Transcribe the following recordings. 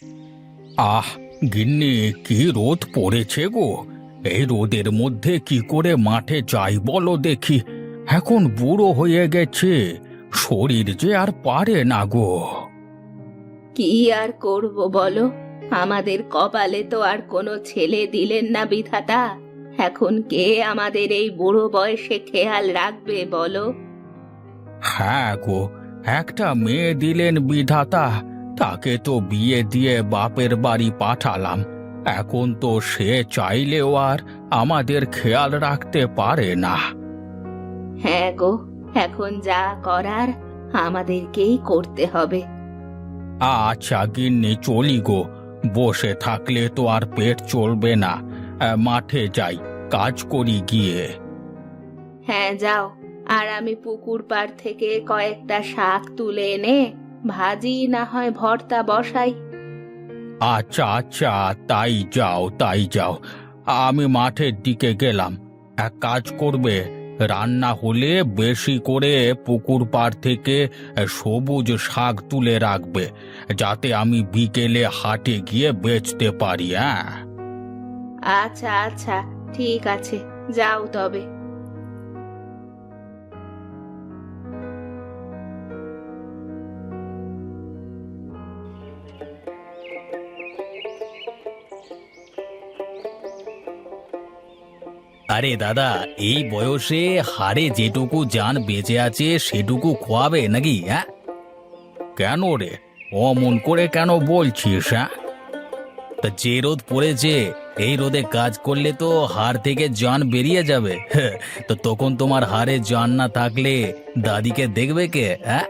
আহ, গিন্নি, কি রোদ পড়েছে গো! এই রোদের মধ্যে কি করে মাঠে যাই বলো দেখি। এখন বুড়ো হয়ে গেছে, শরীর যে আর পারে না গো। কি আর করব বলো, আমাদের কপালে তো আর কোনো ছেলে দিলেন না বিধাতা। এখন কে আমাদের এই বুড়ো বয়সে খেয়াল রাখবে বলো? হ্যাঁ গো, একটা মেয়ে দিলেন বিধাতা, তাকে তো বিয়ে দিয়ে বাপের বাড়ি পাঠালাম। এখন তো সে চাইলেও আর আমাদের খেয়াল রাখতে পারে না। হ্যাঁ গো, এখন যা করার আমাদেরকেই করতে হবে। আচ্ছা গিন্নি, চলি গো। বসে থাকলে তো আর পেট চলবে না। মাঠে যাই, কাজ করি গিয়ে। হ্যাঁ যাও, আর আমি পুকুর পাড় থেকে কয়েকটা শাক তুলে এনে ভাজি না হয় ভর্তা বসাই। আচ্ছা আচ্ছা, তাই যাও তাই যাও। আমি মাঠের দিকে গেলাম। এক কাজ করবে, রান্না হলে বেশি করে পুকুর পাড় থেকে সবুজ শাক তুলে রাখবে, যাতে আমি বিকেলে হাটে গিয়ে বেচতে পারি। হ্যাঁ, আচ্ছা আচ্ছা, ঠিক আছে, যাও তবে। আরে দাদা, এই বয়সে হাড়ে যেটুকু জান বেঁচে আছে সেটুকু খোয়াবে নাকি? হ্যাঁ, কেন রে, অমন করে কেন বলছিস? হ্যাঁ, তা যে রোদ পড়েছে, এই রোদে কাজ করলে তো হাড় থেকে জান বেরিয়ে যাবে। হ্যাঁ, তো তখন তোমার হাড়ে জান না থাকলে দাদিকে দেখবে কে? হ্যাঁ,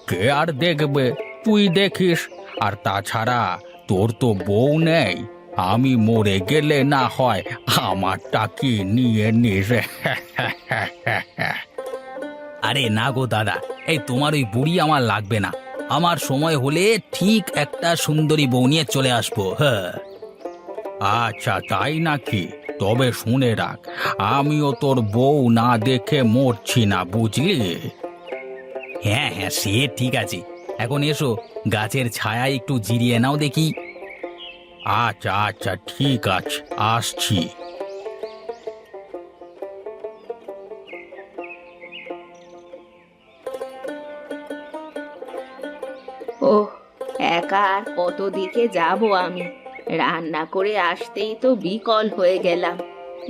কে আর দেখবে? তুই দেখিস। আর তাছাড়া তোর তো বউ নেই, আমি মরে গেলে না হয় আমারটা কি নিয়ে নিস? আরে না গো দাদা, এই তোমার ওই বুড়ি আমার লাগবে না। আমার সময় হলে ঠিক একটা সুন্দরী বউ নিয়ে চলে আসবো। হ্যাঁ, আচ্ছা, তাই নাকি? তবে শুনে রাখ, আমিও তোর বউ না দেখে মরছি না, বুঝলি? হ্যাঁ হ্যাঁ, সে ঠিক আছে। এখন এসো, গাছের ছায়ায় একটু জিরিয়ে নাও দেখি। আচ্ছা আচ্ছা, ঠিক আছে, আসছি। ওহ, একা আর কত দিকে যাব আমি? রান্না করে আসতেই তো বিকল হয়ে গেলাম।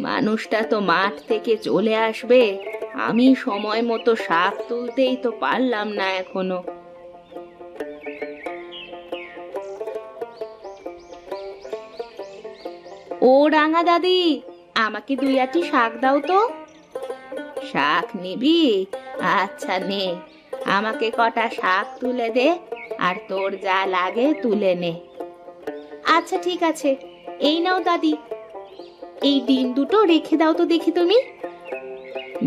মানুষটা তো মাঠ থেকে চলে আসবে, আমি সময় মতো শাক তুলতেই তো পারলাম না এখনো। ও রাঙা দাদি, আমাকে দুই আটি শাক দাও তো। শাক নিবি? আচ্ছা নে, আমাকে কটা শাক তুলে দে, আর তোর যা লাগে তুলে নে। আচ্ছা ঠিক আছে, এই নাও দাদি। এই ডিম দুটো রেখে দাও তো দেখি তুমি।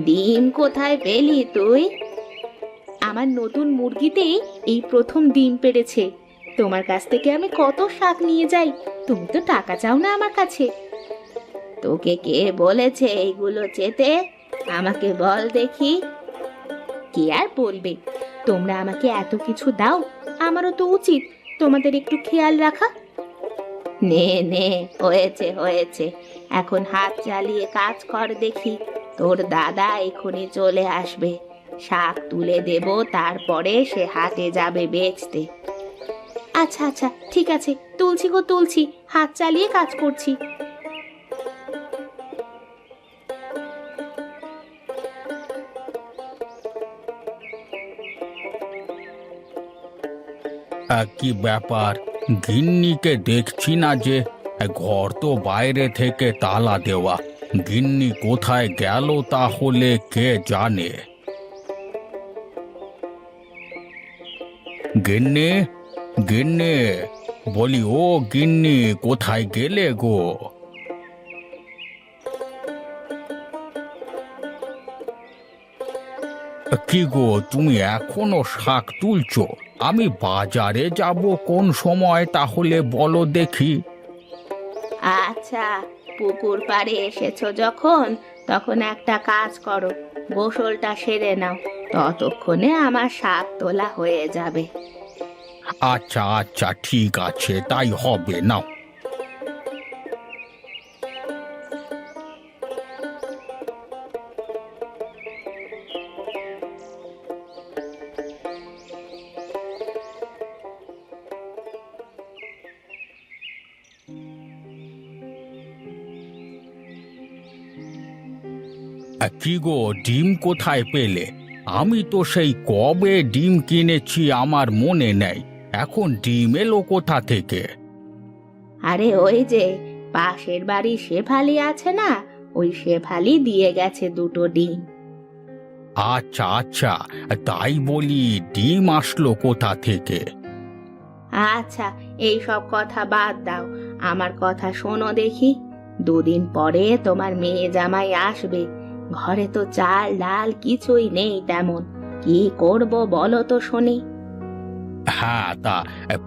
ডিম কোথায় পেলি তুই? আমার নতুন মুরগিতেই এই প্রথম ডিম পেড়েছে। তোমার কাছ থেকে আমি কত শাক নিয়ে যাই, তুমি তো টাকা চাও না আমার কাছে। তোকে কে বলেছে এইগুলো চেতে? আমাকে বল দেখি। কে আর বলবে, তোমরা আমাকে এত কিছু দাও, আমারও তো উচিত তোমাদের একটু খেয়াল রাখা। নে নে, হয়েছে হয়েছে, এখন হাত চালিয়ে কাজ কর দেখি। তোর দাদা এখনই চলে আসবে, শাক তুলে দেব, তারপরে সে হাটে যাবে বেচতে। আচ্ছা আচ্ছা, ঠিক আছে, তুলছি গো তুলছি, হাত চালিয়ে কাজ করছি। কি ব্যাপার, গিন্নিকে দেখছি না যে? ঘর তো বাইরে থেকে তালা দেওয়া, গিন্নি কোথায় গেল তাহলে কে জানে? গিন্নি, গিন্নি, বলি ও গিন্নি, কোথায় গেলে গো? কি গো, তুমি এখনো শাক তুলছো? আমি বাজারে যাব কোন সময় তাহলে বলো দেখি। আচ্ছা, পুকুর পাড়ে এসেছো যখন, তখন একটা কাজ করো, গোসলটা সেরে নাও, ততক্ষণে আমার শাক তোলা হয়ে যাবে। আচ্ছা আচ্ছা, ঠিক আছে, তাই হবে। নাও। কি গো, ডিম কোথায় পেলে? আমি তো সেই কবে ডিম কিনেছি, আমার মনে নেই। এখন ডিম এলো কোথা থেকে? আরে ওই যে পাশের বাড়ি শেফালি আছে না, ওই শেফালি দিয়ে গেছে দুটো ডিম। আচ্ছা আচ্ছা, তাই বলি ডিম আসলো কোথা থেকে? আচ্ছা, এই সব কথা বাদ দাও, আমার কথা শোনো দেখি। দুদিন পরে তোমার মেয়ে জামাই আসবে, ঘরে তো চাল ডাল কিছুই নেই তেমন, কি করব বলো তো শুনি। হ্যাঁ, তা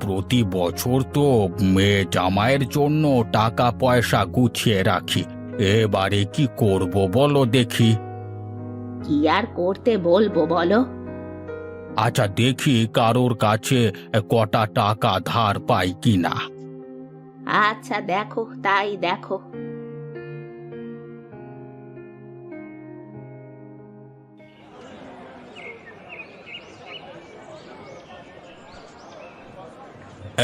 প্রতি বছর তো মেয়ে জামাইয়ের জন্য টাকা পয়সা গুছিয়ে রাখি। এবারে কি করব বলো দেখি। কি আর করতে বলবো বলো। আচ্ছা, দেখি কারোর কাছে কটা টাকা ধার পাই কিনা। আচ্ছা দেখো, তাই দেখো।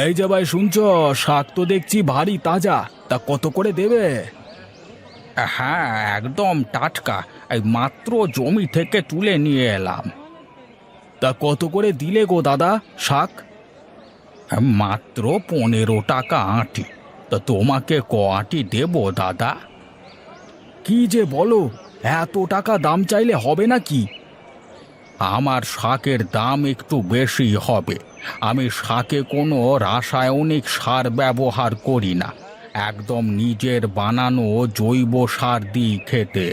এই যে ভাই, শুনছো? শাক তো দেখছি ভারী তাজা, তা কত করে দেবে? হ্যাঁ, একদম টাটকা, এই মাত্র জমি থেকে তুলে নিয়ে এলাম। তা কত করে দিলে গো দাদা শাক? মাত্র 15 টাকা আঁটি। তা তোমাকে ক আঁটি দেবো দাদা? কি যে বলো, এত টাকা দাম চাইলে হবে নাকি? আমার শাকের দাম একটু বেশি হবে। আমি শাকে কোনো রাসায়নিক সার ব্যবহার করি না, একদম নিজের বানানো জৈব সার দিই খেতে।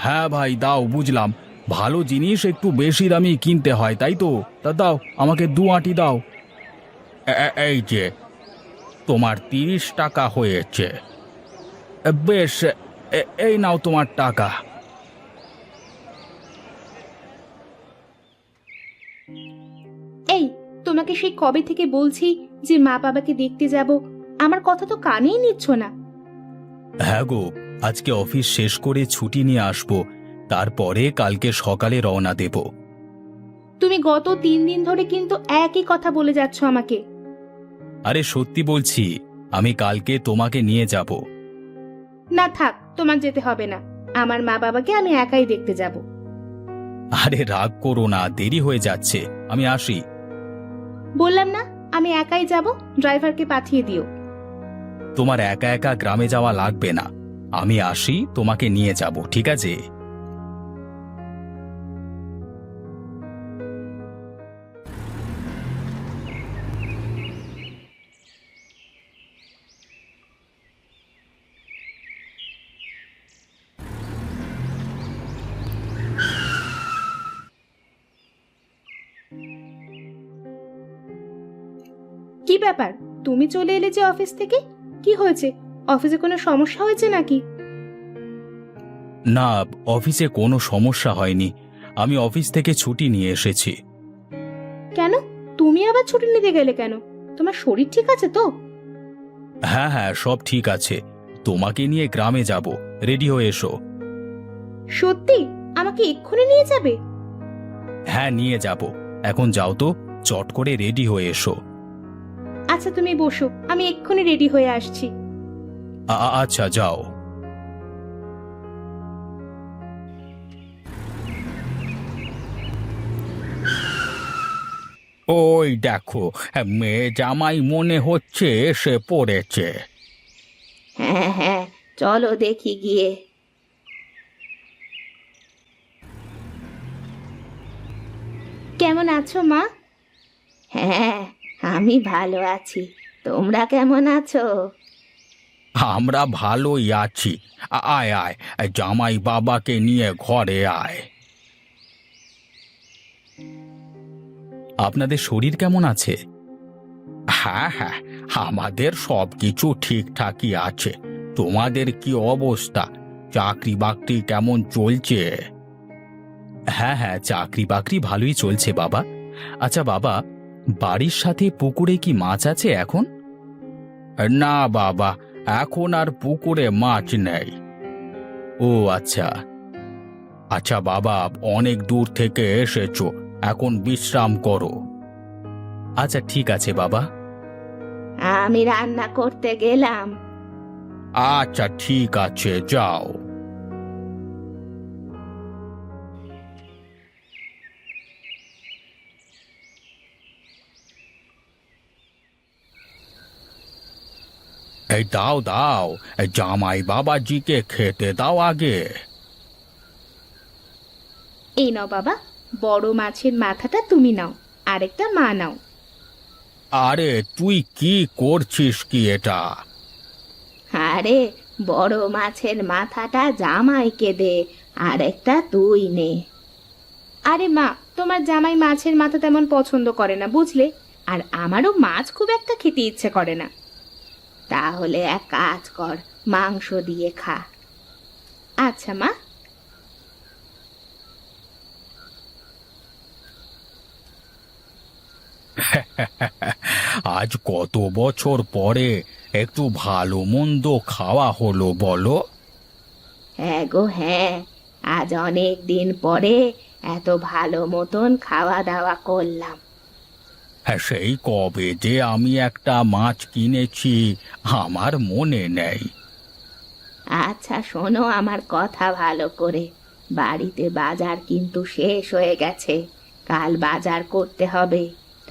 হ্যাঁ ভাই, দাও, বুঝলাম। ভালো জিনিস একটু বেশি দামি কিনতে হয়, তাই তো? তা দাও, আমাকে 2 আঁটি দাও। এই যে তোমার 30 টাকা হয়েছে। বেশ, এই নাও তোমার টাকা। এই, তোমাকে সেই কবে থেকে বলছি যে মা বাবাকে দেখতে যাব, আমার কথা তো কানেই নিচ্ছ না। হ্যাঁ গো, আজকে অফিস শেষ করে ছুটি নিয়ে আসবো, তারপরে কালকে সকালে রওনা দেব। তুমি গত 3 দিন ধরে কিন্তু একই কথা বলে যাচ্ছ আমাকে। আরে সত্যি বলছি, আমি কালকে তোমাকে নিয়ে যাব। না থাক, তোমার যেতে হবে না, আমার মা বাবাকে আমি একাই দেখতে যাব। আরে রাগ করো না, দেরি হয়ে যাচ্ছে, আমি আসি। বললাম না আমি একাই যাব, ড্রাইভারকে পাঠিয়ে দিও। তোমার একা একা গ্রামে যাওয়া লাগবে না, আমি আসি, তোমাকে নিয়ে যাব, ঠিক আছে? কি ব্যাপার, তুমি চলে এলে যে অফিস থেকে? কি হয়েছে, অফিসে কোনো সমস্যা হয়েছে নাকি? না, অফিসে কোনো সমস্যা হয়নি, আমি অফিস থেকে ছুটি নিয়ে এসেছি। কেন, তুমি আবার ছুটি নিতে গেলে কেন? তোমার শরীর ঠিক আছে তো? হ্যাঁ হ্যাঁ, সব ঠিক আছে, তোমাকে নিয়ে গ্রামে যাব, রেডি হয়ে এসো। সত্যি আমাকে এক্ষুনি নিয়ে যাবে? হ্যাঁ, নিয়ে যাব, এখন যাও তো, চট করে রেডি হয়ে এসো। আচ্ছা তুমি বসো, আমি এক্ষুনি রেডি হয়ে আসছি। আচ্ছা, যাও। ওই দেখো, মেয়ে জামাই মনে হচ্ছে এসে পড়েছে। হ্যাঁ হ্যাঁ, চলো দেখি গিয়ে। কেমন আছো মা? হ্যাঁ, আমি ভালো আছি, তোমরা কেমন আছো? আমরা ভালোই আছি। আয় আয়, জামাই বাবাকে নিয়ে ঘরে আয়। আপনাদের শরীর কেমন আছে? হ্যাঁ হ্যাঁ, আমাদের সব কিছু ঠিকঠাকই আছে। তোমাদের কি অবস্থা? চাকরি বাকরি কেমন চলছে? হ্যাঁ হ্যাঁ, চাকরি বাকরি ভালোই চলছে বাবা। আচ্ছা বাবা, বাড়ির সাথে পুকুরে কি মাছ আছে এখন? না বাবা, এখন আর পুকুরে মাছ নেই। ও আচ্ছা। আচ্ছা বাবা, অনেক দূর থেকে এসেছো, এখন বিশ্রাম করো। আচ্ছা ঠিক আছে বাবা। আমি রান্না করতে গেলাম। আচ্ছা ঠিক আছে, যাও। এই দাও দাও, এই জামাই বাবাজিকে খেতে দাও আগে। এই নাও বাবা, বড় মাছের মাথাটা তুমি নাও, আরেকটা মা নাও। আরে তুই কি করছিস কি এটা? আরে বড় মাছের মাথাটা জামাইকে দে, আরেকটা তুই নে। আরে মা, তোমার জামাই মাছের মাথা তেমন পছন্দ করে না বুঝলে, আর আমারও মাছ খুব একটা খেতে ইচ্ছে করে না। তাহলে এক কাজ কর, মাংস দিয়ে খা। আচ্ছা মা। আজ কত বছর পরে একটু ভালো মন্দ খাওয়া হলো বলো। হ্যাঁ গো হ্যাঁ, আজ অনেক দিন পরে এত ভালো মতন খাওয়া দাওয়া করলাম। হ্যাঁ, সেই কবে যে আমি একটা মাছ কিনেছি আমার মনে নেই। আচ্ছা শোনো আমার কথা ভালো করে, বাড়িতে বাজার কিন্তু শেষ হয়ে গেছে, কাল বাজার করতে হবে।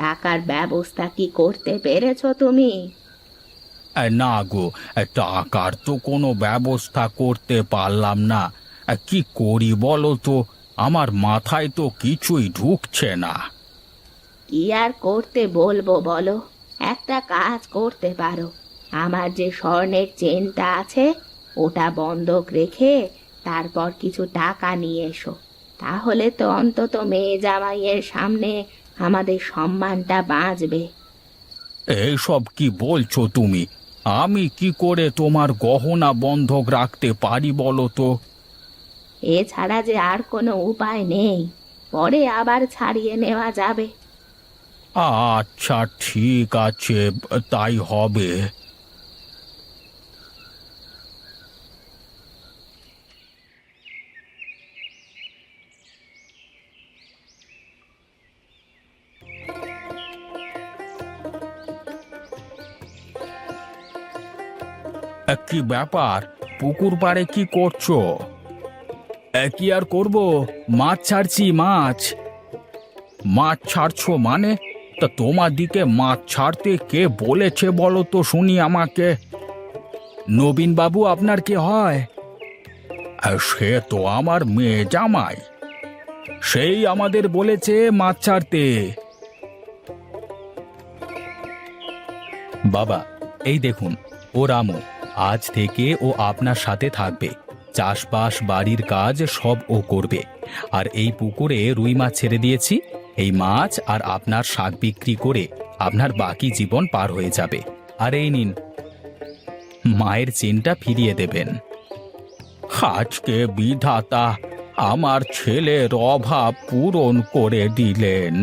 টাকার ব্যবস্থা কি করতে পেরেছো তুমি? না গো, টাকার তো কোনো ব্যবস্থা করতে পারলাম না। কি করি বলো তো, আমার মাথায় তো কিছুই ঢুকছে না। কি আর করতে বলবো বলো, একটা কাজ করতে পারো। আমার যে স্বর্ণের চেনটা আছে ওটা বন্ধক রেখে তারপর কিছু টাকা নিয়ে এসো, তাহলে তো অন্তত মেয়ে জামাইয়ের সামনে আমাদের সম্মানটা বাঁচবে। এইসব কি বলছো তুমি? আমি কি করে তোমার গহনা বন্ধক রাখতে পারি বলো তো? এছাড়া যে আর কোনো উপায় নেই, পরে আবার ছাড়িয়ে নেওয়া যাবে। আচ্ছা ঠিক আছে, তাই হবে। কি ব্যাপার, পুকুর পাড়ে কি করছো? কি আর করব, মাছ ছাড়ছি মাছ। মাছ ছাড়ছো মানে? তা তোমার দিকে মাছ ছাড়তে কে বলেছে বলো তো শুনি আমাকে। নবীন বাবু আপনার কে হয়? সে তো আমার মেয়ে জামাই। সেই আমাদের বলেছে মাছ ছাড়তে। বাবা এই দেখুন, ও রামু, আজ থেকে ও আপনার সাথে থাকবে। চাষবাস বাড়ির কাজ সব ও করবে। আর এই পুকুরে রুই মাছ ছেড়ে দিয়েছি, এই মাছ আর আপনার শাক বিক্রি করে আপনার বাকি জীবন পার হয়ে যাবে। আর এই নিন, মায়ের চেনটা ফিরিয়ে দেবেন। আজকে বিধাতা আমার ছেলের অভাব পূরণ করে দিলেন।